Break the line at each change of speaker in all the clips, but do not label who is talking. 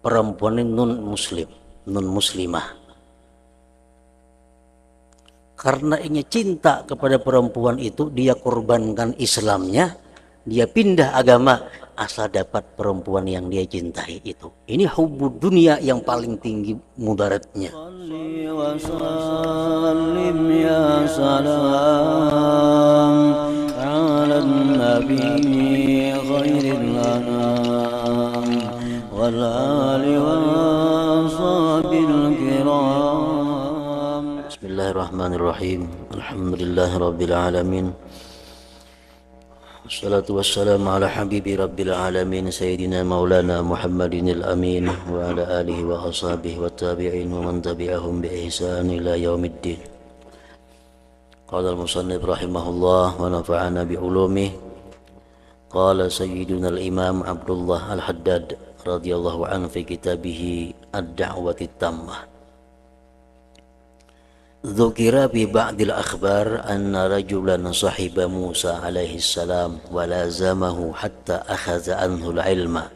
perempuan ini non muslimah. Karena ingin cinta kepada perempuan itu, dia korbankan Islamnya, dia pindah agama asal dapat perempuan yang dia cintai itu. Ini hubbud dunia yang paling tinggi mudaratnya. Bismillahirrahmanirrahim. Alhamdulillahirabbil alamin. Wassalatu wassalamu ala habibi rabbil alamin sayyidina maulana Muhammadinil amin wa ala alihi wa ashabihi wa tabi'in wa man tabi'ahum bi ihsan ila yaumiddin. Qala al-musannif rahimahullah wa nafa'ana bi ulumihi. Qala sayyiduna al-imam Abdullah al-Haddad radhiyallahu anhu fi kitabih ad-da'wati tammah. Dzukira bi ba'dil akhbar anna rajulan sahiba Musa alaihi salam wa lazamahu hatta akhadha anhu al-ilma.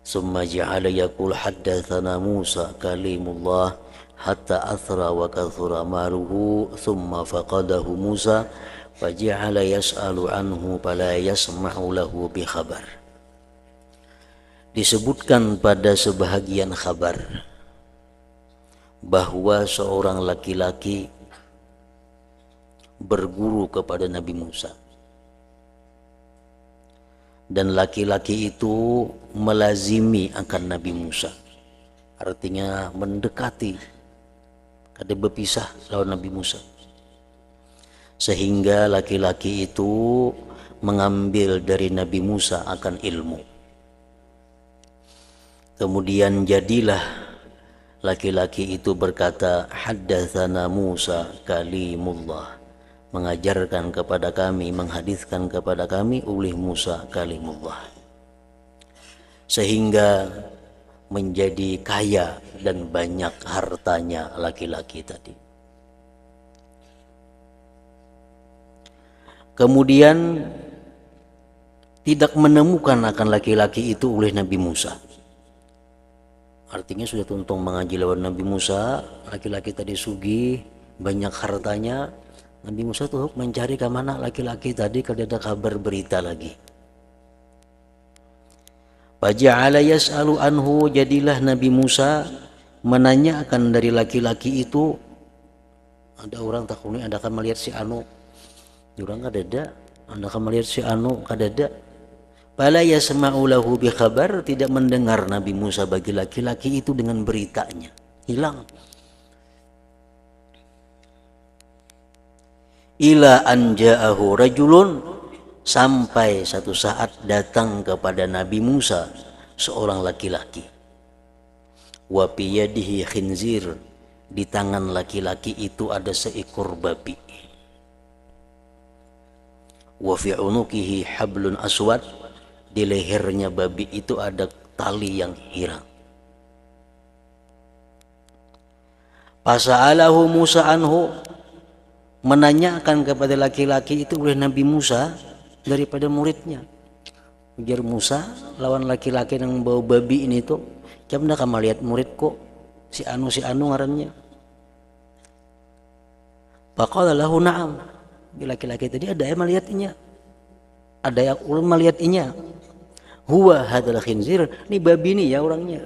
Thumma ja'ala yaqul haddathana Musa kalimullah hatta athra wa kathura maluhu thumma faqadahu Musa faja'ala yas'alu anhu fala yasma'u lahu bi khabar. Disebutkan pada sebahagian khabar bahwa seorang laki-laki berguru kepada Nabi Musa, dan laki-laki itu melazimi akan Nabi Musa, artinya mendekati, kada berpisah lawan Nabi Musa, sehingga laki-laki itu mengambil dari Nabi Musa akan ilmu. Kemudian jadilah laki-laki itu berkata, haddatsana Musa kalimullah, mengajarkan kepada kami, menghadiskan kepada kami oleh Musa kalimullah, sehingga menjadi kaya dan banyak hartanya laki-laki tadi. Kemudian tidak menemukan akan laki-laki itu oleh Nabi Musa. Artinya sudah tuntung mengaji lawan Nabi Musa, laki-laki tadi sugih, banyak hartanya. Nabi Musa tuh mencari ke mana laki-laki tadi, kalau ada kabar berita lagi. Faja'ala yas'alu anhu, jadilah Nabi Musa menanyakan dari laki-laki itu. Ada orang takuni, anda akan melihat si anu, orang kadada, anda akan melihat si anu kadada. Fala yasma'u lahu bi khabar, tidak mendengar Nabi Musa bagi laki-laki itu dengan beritanya, hilang. Ila an ja'ahu rajulun, sampai satu saat datang kepada Nabi Musa seorang laki-laki. Wa fi yadihi khinzir, di tangan laki-laki itu ada seekor babi. Wa fi unuqihi hablun aswad, di lehernya babi itu ada tali yang hirang. Fasa'alahu Musa anhu, menanyakan kepada laki-laki itu oleh Nabi Musa daripada muridnya. Ujar Musa lawan laki-laki yang bawa babi ini tuh, jam dah kamu lihat muridku si anu ngarannya. Faqala lahu na'am, laki-laki tadi ada yang melihatnya, ada yang ulun melihatnya. Huwa hadal khinzir, ini babi nih ya orangnya.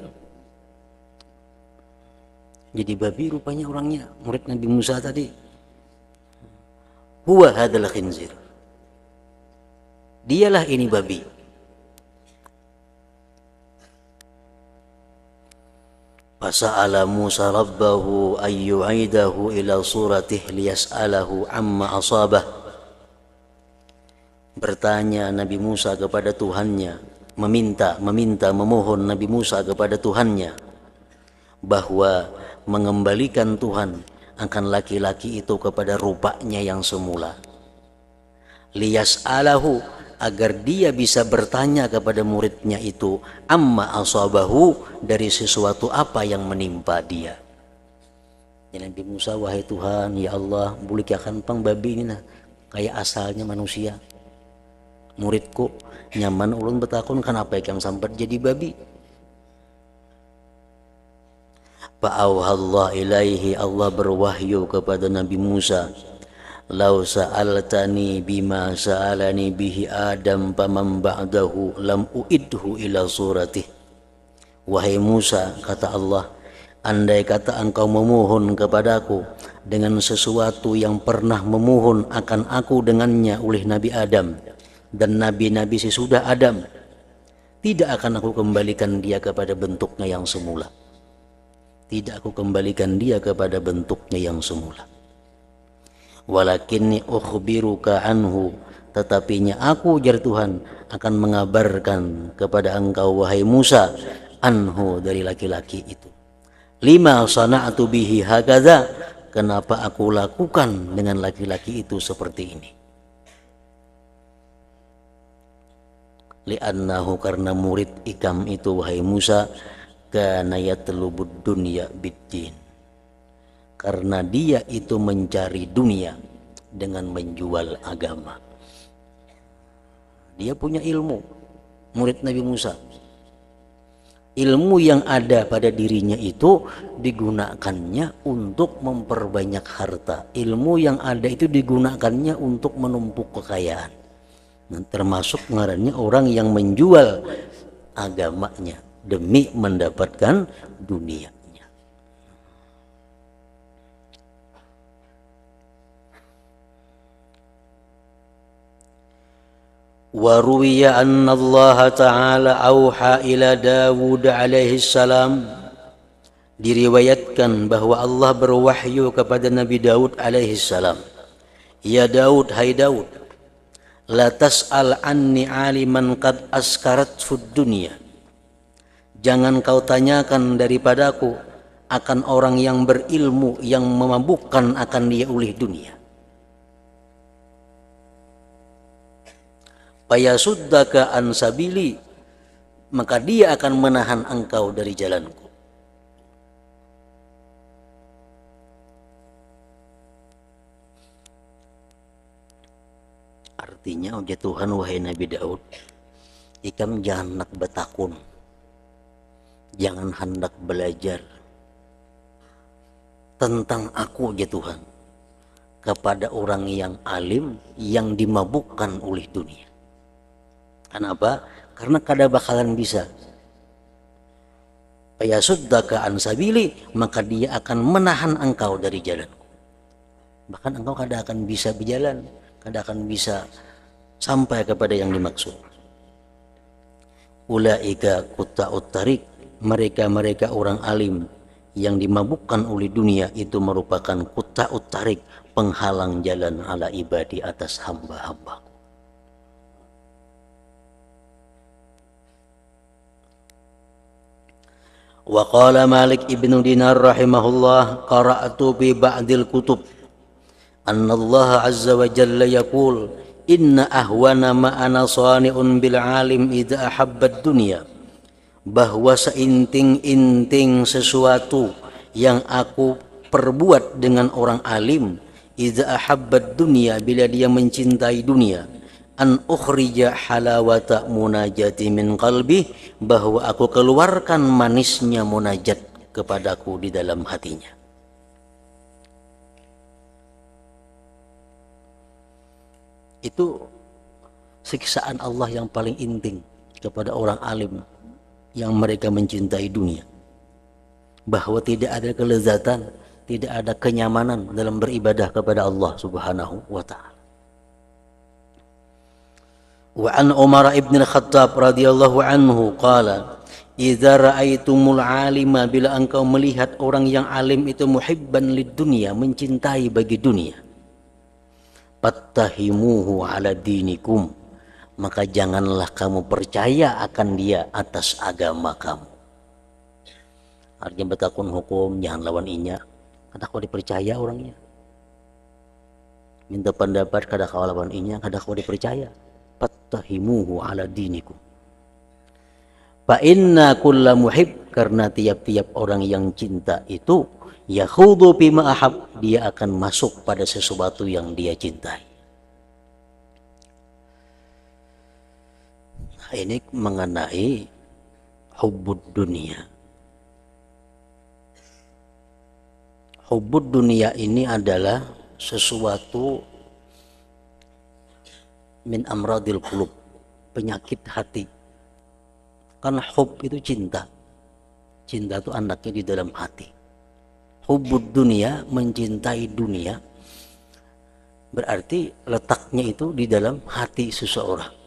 Jadi babi rupanya orangnya, murid Nabi Musa tadi. Huwa hadal khinzir, dialah ini babi. Fasa'ala Musa rabbahu ayyu'idahu ila suratih liyas'alahu amma asabah. Bertanya Nabi Musa kepada Tuhannya, memohon Nabi Musa kepada Tuhannya bahwa mengembalikan Tuhan akan laki-laki itu kepada rupanya yang semula. Liyas'alahu, agar dia bisa bertanya kepada muridnya itu amma asabahu, dari sesuatu apa yang menimpa dia. Ya Nabi Musa, wahai Tuhan, ya Allah, boleh akan pang babi ini nah, kayak asalnya manusia. Muridku nyaman ulun betakun, kenapa yang sampai jadi babi? Fa'auhallah ilaihi, Allah berwahyu kepada Nabi Musa, lau sa'altani bima sa'alani bihi Adam faman ba'dahu lam uidhu ila suratih. Wahai Musa, kata Allah, andai kata engkau memohon kepadaku dengan sesuatu yang pernah memohon akan aku dengannya oleh Nabi Adam dan nabi-nabi sesudah Adam, tidak akan aku kembalikan dia kepada bentuknya yang semula. Tidak aku kembalikan dia kepada bentuknya yang semula. Walakinni ukhbiruka anhu, tetapinya aku, jar Tuhan, akan mengabarkan kepada engkau wahai Musa, anhu, dari laki-laki itu. Lima sana'tu bihi hakadha, kenapa aku lakukan dengan laki-laki itu seperti ini. Li'annahu, karena murid ikam itu wahai Musa, kana yatlubud dunya biddin, karena dia itu mencari dunia dengan menjual agama. Dia punya ilmu, murid Nabi Musa. Ilmu yang ada pada dirinya itu digunakannya untuk memperbanyak harta. Ilmu yang ada itu digunakannya untuk menumpuk kekayaan. Nah, termasuk ngarannya orang yang menjual agamanya demi mendapatkan dunianya. Wa ruwiya anna Allah Ta'ala auha ila Dawud alaihi salam, diriwayatkan bahwa Allah berwahyu kepada Nabi Daud alaihi salam. Ya Daud, hai Daud, la tas'al anni aliman qad askarat fud dunya, jangan kau tanyakan daripadaku akan orang yang berilmu yang memabukkan akan dia oleh dunia. Fayasuddaka an sabili, maka dia akan menahan engkau dari jalanku. Artinya, ujar Tuhan, wahai Nabi Daud, ikam jangan hendak betakun, jangan hendak belajar tentang aku, ujar Tuhan, kepada orang yang alim yang dimabukkan oleh dunia. Kenapa? Karena kada bakalan bisa. Fayasuddaka an sabili, maka dia akan menahan engkau dari jalanku. Bahkan engkau kada akan bisa berjalan, kada akan bisa sampai kepada yang dimaksud. Ulaika qutta'ut tariq, mereka orang alim yang dimabukkan oleh dunia itu merupakan qutta'ut tariq, penghalang jalan ala ibadi, atas hamba-hamba. Wa qala Malik ibn Dinar rahimahullah, qara'tu bi ba'dil kutub anna Allah azza wa jalla yaqul inna ahwana ma ana sani'un bil alim idza ahabba dunya, bahwa seinting-inting sesuatu yang aku perbuat dengan orang alim, idza ahabba dunya, bila dia mencintai dunia, an ukhrija halawata munajati min qalbi, bahwa aku keluarkan manisnya munajat kepadaku di dalam hatinya. Itu siksaan Allah yang paling inting kepada orang alim yang mereka mencintai dunia, bahwa tidak ada kelezatan, tidak ada kenyamanan dalam beribadah kepada Allah Subhanahu wa ta'ala. Wa an Umar ibn al-Khattab radhiyallahu anhu qala, idza ra'aitumul alima, bila engkau melihat orang yang alim itu muhibban lid dunya, mencintai bagi dunia, fattahimuhu ala dinikum, maka janganlah kamu percaya akan dia atas agama kamu. Artinya betakun hukum, jangan lawan inya, kada kau dipercaya orangnya. Minta pendapat, kada kau lawan inya, kada kau dipercaya. Fattahimuhu ala dinikum. Fa inna kulla muhib, karena tiap-tiap orang yang cinta itu yakhudu bima ahab, dia akan masuk pada sesuatu yang dia cintai. Nah, ini mengenai hubbud dunia. Hubud dunia ini adalah sesuatu min amradil qulub, penyakit hati. Karena hub itu cinta. Cinta itu anaknya di dalam hati. Hubud dunia, mencintai dunia, berarti letaknya itu di dalam hati seseorang.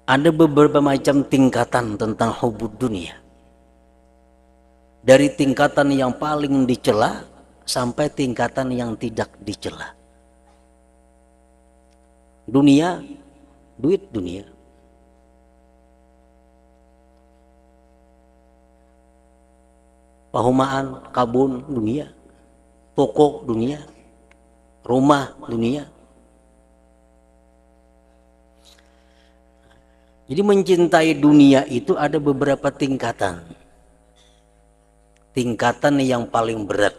Ada beberapa macam tingkatan tentang hubud dunia. Dari tingkatan yang paling dicela sampai tingkatan yang tidak dicela. Dunia, duit dunia. Pahumaan, kabun dunia. Toko dunia. Rumah dunia. Jadi mencintai dunia itu ada beberapa tingkatan. Tingkatan yang paling berat.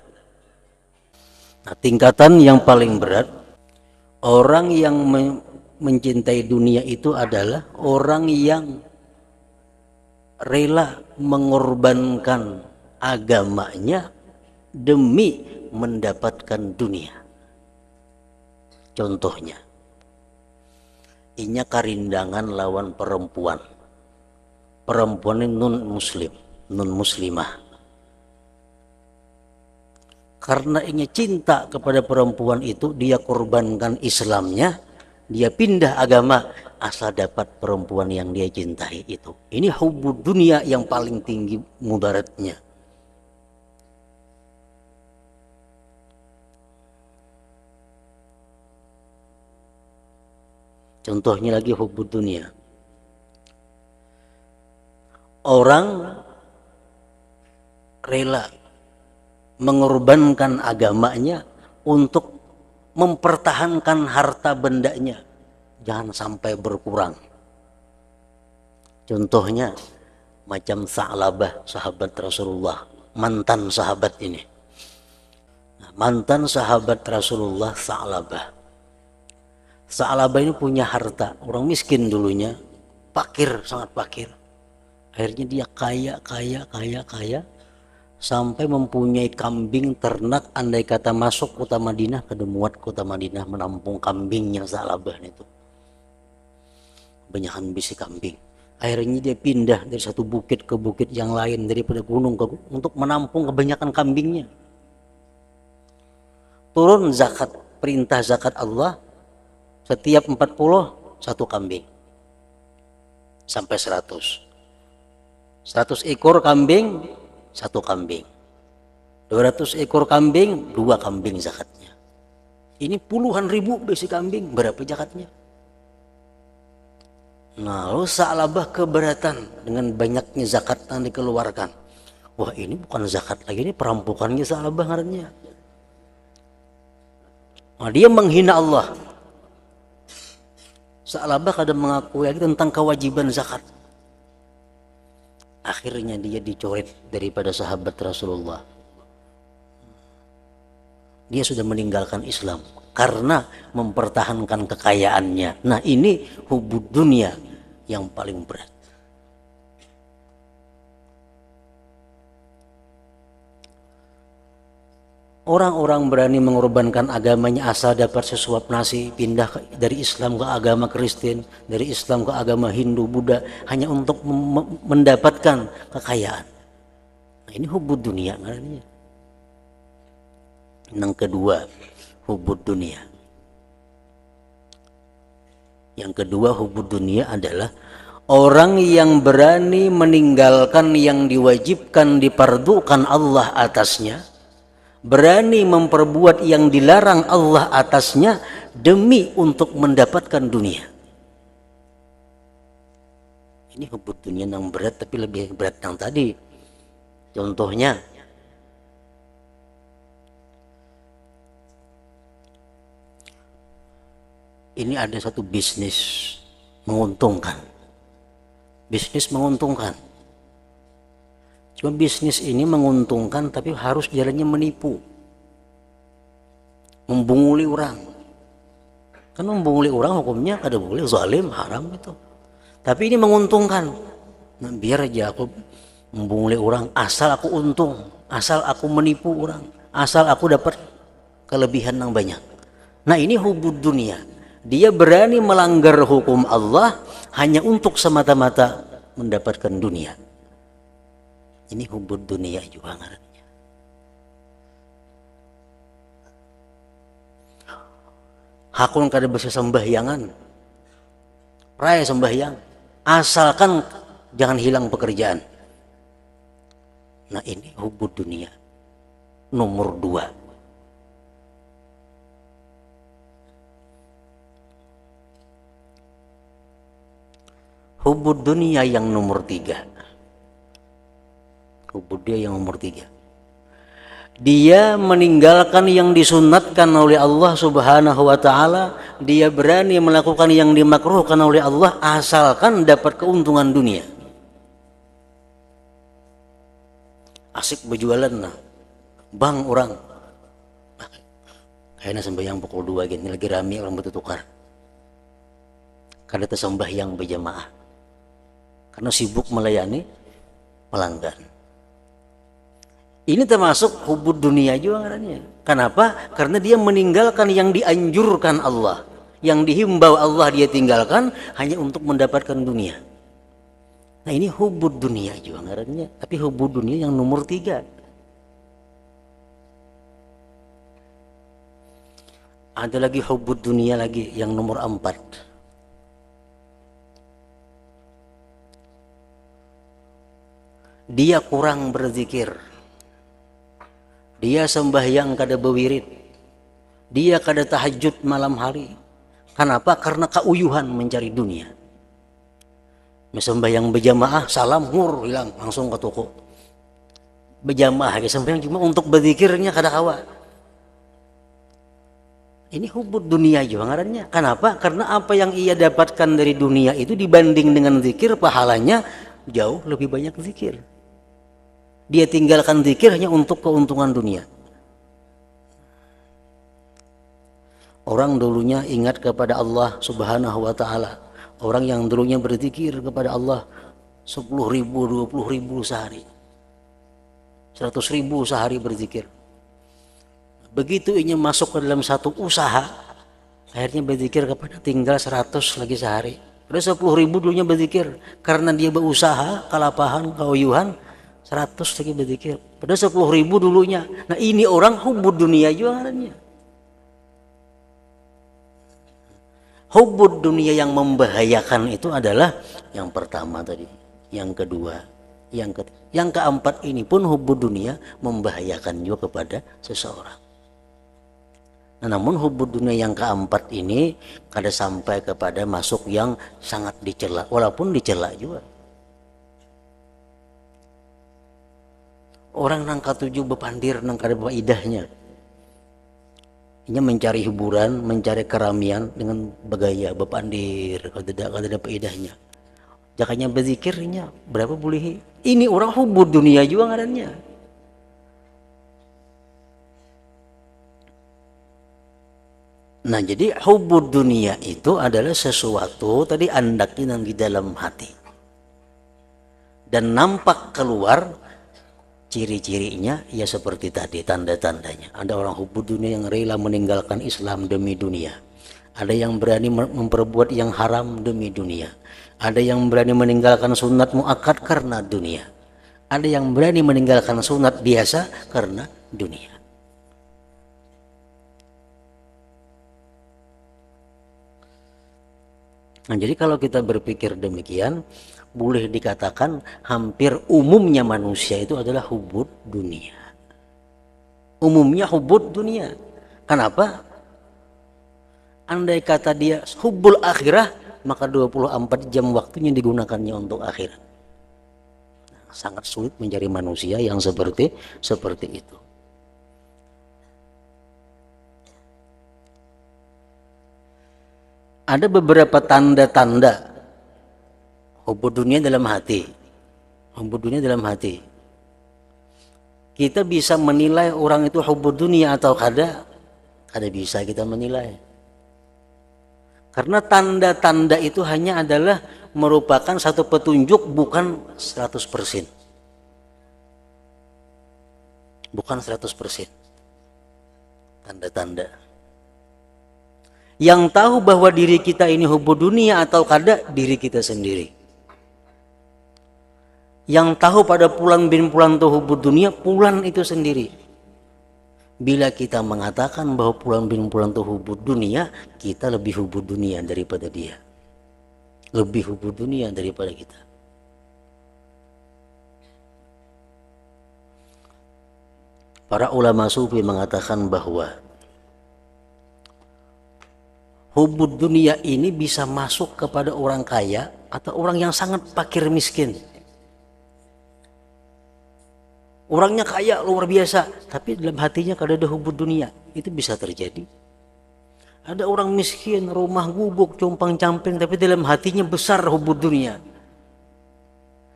Nah, tingkatan yang paling berat, orang yang mencintai dunia itu adalah orang yang rela mengorbankan agamanya demi mendapatkan dunia. Contohnya, inya karindangan lawan perempuan. Perempuan ini non muslimah. Karena inya cinta kepada perempuan itu, dia korbankan Islamnya, dia pindah agama asal dapat perempuan yang dia cintai itu. Ini hubud dunia yang paling tinggi mudaratnya. Contohnya lagi hubud dunia. Orang rela mengorbankan agamanya untuk mempertahankan harta bendanya. Jangan sampai berkurang. Contohnya macam Sa'labah, sahabat Rasulullah. Mantan sahabat ini. Mantan sahabat Rasulullah Sa'labah. Sa'labah ini punya harta, orang miskin dulunya, fakir, sangat fakir. Akhirnya dia kaya, sampai mempunyai kambing ternak. Andai kata masuk kota Madinah, kedemuat kota Madinah menampung kambingnya Sa'labah itu. Banyakan bisi kambing. Akhirnya dia pindah dari satu bukit ke bukit yang lain, daripada gunung ke gunung, untuk menampung kebanyakan kambingnya. Turun zakat, perintah zakat Allah, setiap 40 satu kambing sampai 100 ekor kambing satu kambing, 200 ekor kambing 2 kambing zakatnya. Ini puluhan ribu besi kambing, berapa zakatnya? Nah, lalu Sa'labah keberatan dengan banyaknya zakat yang dikeluarkan. Wah, ini bukan zakat lagi, ini perampokannya Sa'labah ngarannya. Nah, dia menghina Allah. Sa'labah kadang mengakui lagi tentang kewajiban zakat. Akhirnya dia dicoret daripada sahabat Rasulullah. Dia sudah meninggalkan Islam karena mempertahankan kekayaannya. Nah, ini hubud dunia yang paling berat. Orang-orang berani mengorbankan agamanya asal dapat sesuap nasi, pindah dari Islam ke agama Kristen, dari Islam ke agama Hindu, Buddha, hanya untuk mendapatkan kekayaan. Nah, ini hubud dunia namanya. Yang kedua, hubud dunia. Yang kedua hubud dunia adalah orang yang berani meninggalkan yang diwajibkan, dipardukan Allah atasnya, berani memperbuat yang dilarang Allah atasnya demi untuk mendapatkan dunia. Ini hubud dunia yang berat, tapi lebih berat yang tadi. Contohnya, ini ada satu bisnis menguntungkan. Bisnis menguntungkan. Cuma bisnis ini menguntungkan tapi harus jalannya menipu, membunguli orang. Kan membunguli orang hukumnya kada boleh, zalim, haram itu. Tapi ini menguntungkan. Nah, biar aja aku membunguli orang, asal aku untung, asal aku menipu orang, asal aku dapat kelebihan yang banyak. Nah ini hubud dunia. Dia berani melanggar hukum Allah hanya untuk semata-mata mendapatkan dunia. Ini hubud dunia juga ngarannya. Hakun kada bisa sembahyangan, raya sembahyang, asalkan jangan hilang pekerjaan. Nah ini hubud dunia nomor 2. Hubud dunia yang nomor 3. Hubud dia yang nomor 3. Dia meninggalkan yang disunatkan oleh Allah Subhanahu wa ta'ala. Dia berani melakukan yang dimakruhkan oleh Allah asalkan dapat keuntungan dunia. Asik berjualan nah. Bang orang kayaknya sembahyang pukul 2 gini lagi rame orang bertukar. Kada tersembahyang berjamaah karena sibuk melayani pelanggan. Ini termasuk hubud dunia juga ngarannya. Kenapa? Karena dia meninggalkan yang dianjurkan Allah, yang dihimbau Allah dia tinggalkan hanya untuk mendapatkan dunia. Nah ini hubud dunia juga ngarannya. Tapi hubud dunia yang nomor 3. Ada lagi hubud dunia lagi yang nomor 4. Dia kurang berzikir, dia sembahyang kada bewirid, dia kada tahajud malam hari. Kenapa? Karena keuyuhan mencari dunia. Sembahyang berjamaah, salam ngur hilang langsung ke toko. Berjamaah sembahyang cuma untuk berzikirnya kada kawa. Ini hubud dunia juga ngarannya. Kenapa? Karena apa yang ia dapatkan dari dunia itu dibanding dengan zikir pahalanya jauh lebih banyak zikir. Dia tinggalkan zikir hanya untuk keuntungan dunia. Orang dulunya ingat kepada Allah Subhanahu wa ta'ala. Orang yang dulunya berzikir kepada Allah 10.000, 20.000 sehari, 100.000 sehari berzikir. Begitu ia masuk ke dalam satu usaha, akhirnya berzikir kepada tinggal 100 lagi sehari. Ada 10.000 dulunya berzikir, karena dia berusaha, kalapahan, keuyuhan, 100 lagi berzikir. Pada 10.000 dulunya. Nah ini orang hubud dunia juga ngarannya. Hubud dunia yang membahayakan itu adalah yang pertama tadi, yang kedua, yang keempat ini pun hubud dunia membahayakan juga kepada seseorang. Nah, namun hubud dunia yang keempat ini kada sampai kepada masuk yang sangat dicela, walaupun dicela juga. Orang nang katuju bepandir nang kada faedahnya. Ini mencari hiburan, mencari keramian dengan bergaya bepandir, kada ada faedahnya. Jakanya berzikirnya berapa boleh? Ini orang hubud dunia juga ngarannya. Nah jadi hubud dunia itu adalah sesuatu tadi andaknya yang di dalam hati dan nampak keluar. Ciri-cirinya ya seperti tadi, tanda-tandanya. Ada orang hubud dunia yang rela meninggalkan Islam demi dunia. Ada yang berani memperbuat yang haram demi dunia. Ada yang berani meninggalkan sunat muakkad karena dunia. Ada yang berani meninggalkan sunat biasa karena dunia. Nah jadi kalau kita berpikir demikian, boleh dikatakan hampir umumnya manusia itu adalah hubud dunia. Umumnya hubud dunia. Kenapa? Andai kata dia hubul akhirah, maka 24 jam waktunya digunakannya untuk akhirat. Sangat sulit mencari manusia yang seperti itu. Ada beberapa tanda-tanda hubud dunia dalam hati. Hubud dunia dalam hati. Kita bisa menilai orang itu hubud dunia atau kada bisa kita menilai. Karena tanda-tanda itu hanya adalah merupakan satu petunjuk, bukan 100%. bukan 100%. Tanda-tanda. Yang tahu bahwa diri kita ini hubbu dunia atau kada, diri kita sendiri. Yang tahu pada Fulan bin Fulan itu hubbu dunia, Fulan itu sendiri. Bila kita mengatakan bahwa Fulan bin Fulan itu hubbu dunia, kita lebih hubbu dunia daripada dia. Lebih hubbu dunia daripada kita. Para ulama sufi mengatakan bahwa hubud dunia ini bisa masuk kepada orang kaya atau orang yang sangat fakir miskin. Orangnya kaya luar biasa, tapi dalam hatinya kada ada hubud dunia. Itu bisa terjadi. Ada orang miskin, rumah gubuk, compang-camping, tapi dalam hatinya besar hubud dunia.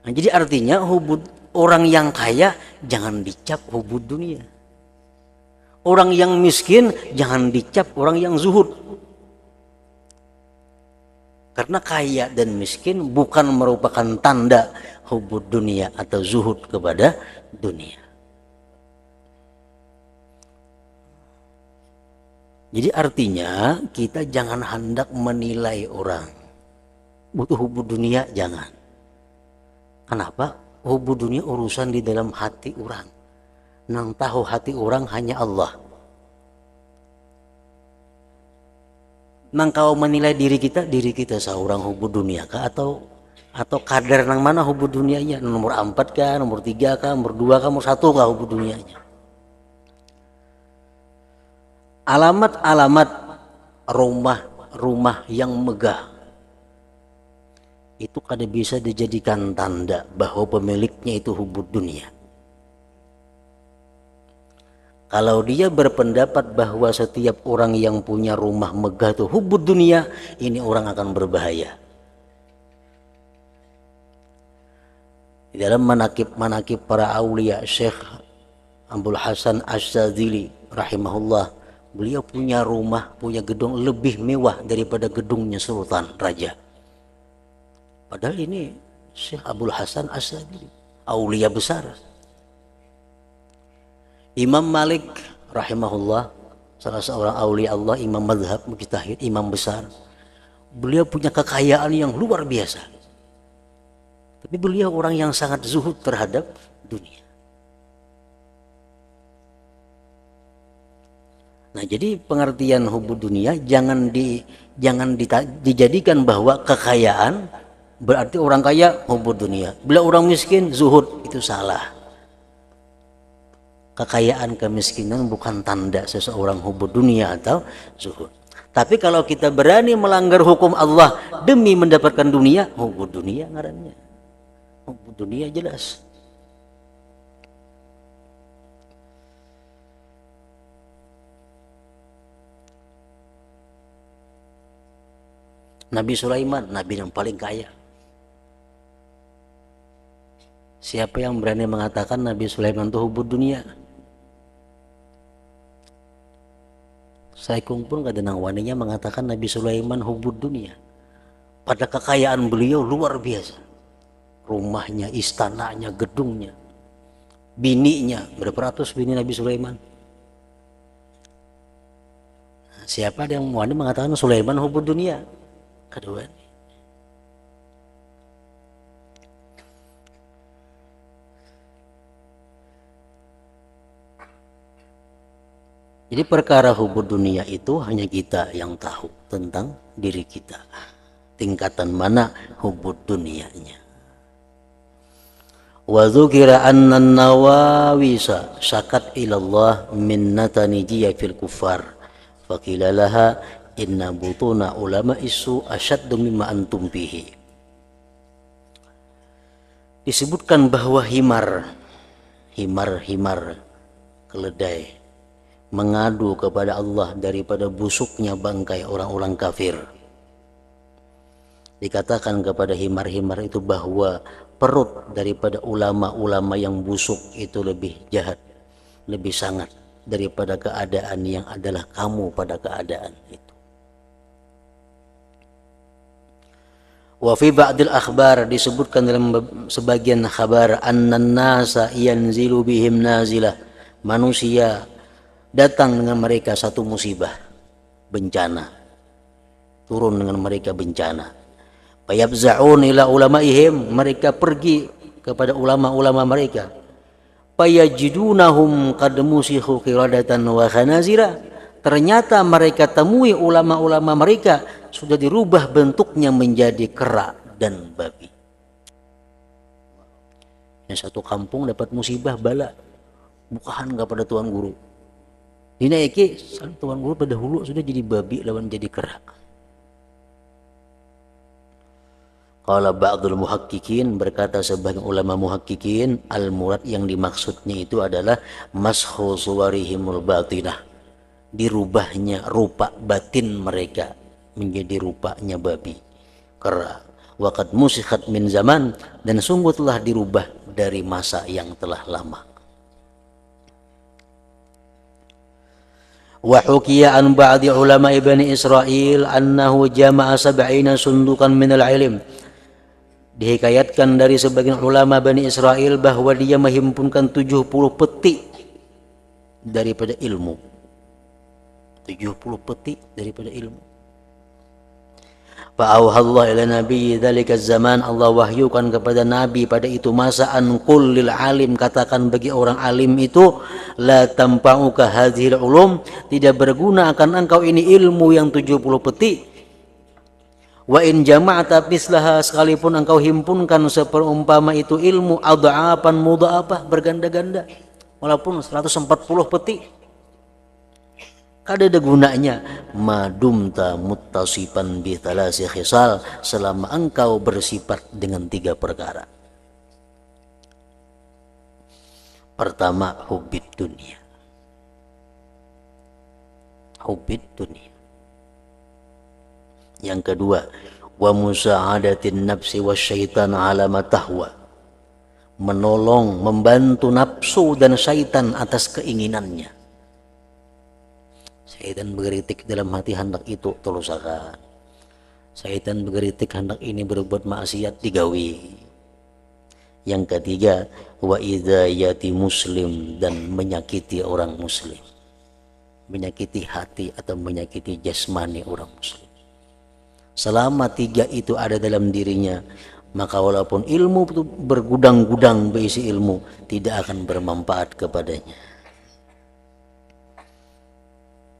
Nah, jadi artinya orang yang kaya jangan dicap hubud dunia. Orang yang miskin jangan dicap orang yang zuhud. Karena kaya dan miskin bukan merupakan tanda hubud dunia atau zuhud kepada dunia. Jadi artinya kita jangan hendak menilai orang. Butuh hubud dunia, jangan. Kenapa? Hubud dunia urusan di dalam hati orang. Nang tahu hati orang hanya Allah. Nang kau menilai diri kita seorang hubud dunia kah atau kadar nang mana hubud dunianya? Nomor 4 kah, nomor 3 kah, nomor 2 kah, nomor 1 kah hubud dunianya? Alamat-alamat rumah yang megah itu kada bisa dijadikan tanda bahwa pemiliknya itu hubud dunia. Kalau dia berpendapat bahwa setiap orang yang punya rumah megah itu hubud dunia, ini orang akan berbahaya. Di dalam manakib para aulia, Syekh Abdul Hasan Asyadzili rahimahullah, beliau punya rumah, punya gedung lebih mewah daripada gedungnya sultan raja. Padahal ini Syekh Abdul Hasan Asyadzili, aulia besar. Imam Malik rahimahullah, salah seorang aulia Allah, imam mazhab, mujtahid, imam besar. Beliau punya kekayaan yang luar biasa. Tapi beliau orang yang sangat zuhud terhadap dunia. Nah, jadi pengertian hubud dunia jangan dijadikan bahwa kekayaan berarti orang kaya hubud dunia. Bila orang miskin zuhud, itu salah. Kekayaan kemiskinan bukan tanda seseorang hubud dunia atau zuhud. Tapi kalau kita berani melanggar hukum Allah demi mendapatkan dunia, hubud dunia ngarannya. Hubud dunia jelas. Nabi Sulaiman, nabi yang paling kaya. Siapa yang berani mengatakan Nabi Sulaiman itu hubud dunia? Saikung pun kadang waninya mengatakan Nabi Sulaiman hubud dunia. Pada kekayaan beliau luar biasa. Rumahnya, istananya, gedungnya, bininya, berapa ratus bini Nabi Sulaiman? Nah, siapa yang wani mengatakan Sulaiman hubud dunia? Kedua. Jadi perkara hubud dunia itu hanya kita yang tahu tentang diri kita. Tingkatan mana hubud dunianya. Wa dzukira anna an-nawawisa syakat ilallah min natanijiya fil kufar. Faqila laha inna butuna ulama isu asyaddu mimma antum bihi. Disebutkan bahwa himar keledai mengadu kepada Allah daripada busuknya bangkai orang-orang kafir. Dikatakan kepada himar-himar itu bahwa perut daripada ulama-ulama yang busuk itu lebih jahat, lebih sangat daripada keadaan yang adalah kamu pada keadaan itu. Wa fi ba'dil akhbar, disebutkan dalam sebagian kabar, annan nasa yanzilu bihim nazilah, manusia datang dengan mereka satu musibah, bencana, turun dengan mereka bencana. Fayabza'un ila ulamaihim, mereka pergi kepada ulama-ulama mereka. Fayajidunahum qad musikhu qiradatan wa khanazira, ternyata mereka temui ulama-ulama mereka sudah dirubah bentuknya menjadi kera dan babi. Yang satu kampung dapat musibah bala, bukahan kepada tuan guru. Dinaiki tuan guru pada hulu sudah jadi babi lawan jadi kera. Qala ba'dul muhaqqiqin, berkata sebagian ulama muhaqqiqin, al-murad yang dimaksudnya itu adalah mashu suwarihimul batinah, dirubahnya rupa batin mereka menjadi rupanya babi, kera. Waqad musikhat min zaman, dan sungguh telah dirubah dari masa yang telah lama. Wa hukiya an ba'di ulama Bani Israil annahu jama'a sab'ina sundukan minal ilm, dihikayatkan dari sebagian ulama Bani Israel bahwa dia menghimpunkan 70 peti daripada ilmu. 70 peti daripada ilmu. Fa'auhallahu ila nabi dzalika zaman, Allah wahyukan kepada nabi pada itu masa, an qul lil alim, katakan bagi orang alim itu, la tanfa'uka hadhil ulum, tidak berguna akan engkau ini ilmu yang 70 peti. Wa in jama'ata mislaha, sekalipun engkau himpunkan seperumpama itu ilmu, adha'afan mudha'afah, berganda-ganda, walaupun 140 peti, kada ada gunanya. Madumta muttasifan bi thalasi khisal, selama engkau bersifat dengan 3 perkara. Pertama, hubbid dunia. Hubbid dunia. Yang kedua, wa musa'adatin nafsi wasyaitan ala matahwa, menolong, membantu nafsu dan syaitan atas keinginannya. Syaitan bergeritik dalam hati hendak itu tulusakan. Syaitan bergeritik hendak ini berbuat maksiat digawi. Yang ketiga, wa idzayati muslim, dan menyakiti orang muslim, menyakiti hati atau menyakiti jasmani orang muslim. Selama 3 itu ada dalam dirinya, maka walaupun ilmu itu bergudang-gudang berisi ilmu, tidak akan bermanfaat kepadanya.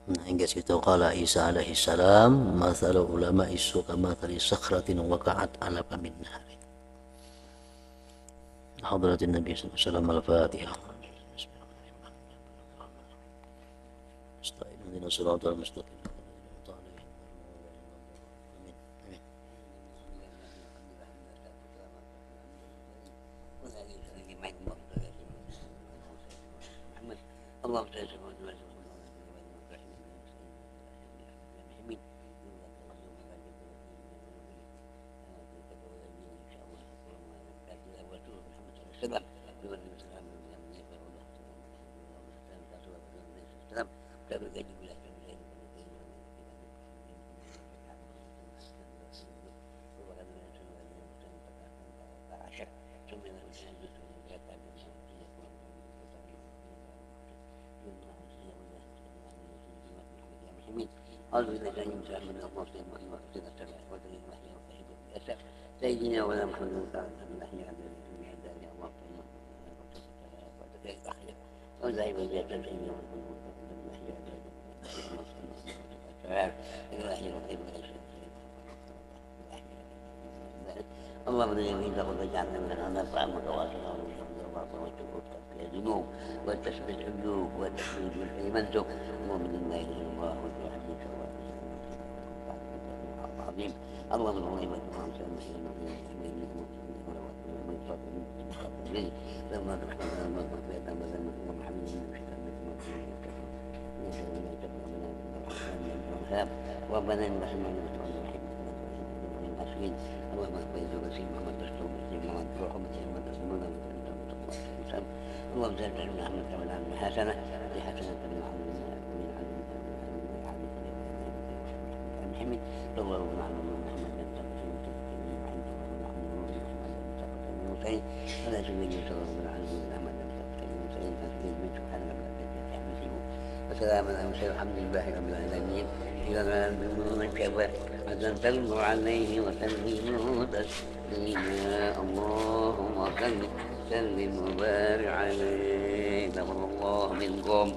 Nah, hingga situ qala Isa alaihi salam, mathalu ulama isu kamathali sakhratin waqa'at ala famin nari. Hadratin Nabi sallallahu alaihi wasallam, al-Fatihah. Astagfirullahaladzim, shiratal mustaqim. Allah سيدنا ولا محمد اللهم إنك قد جعلنا من النفع متواصلا الذنوب والتثبيت العيوب والتثبيت بالمنزق ومن الله الله والحمد العظيم اللهم العظيم لما تحفظنا المغفرة محمد ربنا انك من المسلمين اللهم اغفر لنا محمد رسول محمد رحمة محمد رسول اللهم زد من محمد وعلى حسنة لحسنة من محمد محمد صلى الله عليه وسلم ولا سبيل صلى الله عليه وسلم
وسلام على المرسلين الحمد لله رب العالمين. إلى ما من شبه حسن تلو عليه وسلم تسليما. اللهم صل وسلم وبارك عليه. تقبل الله منكم.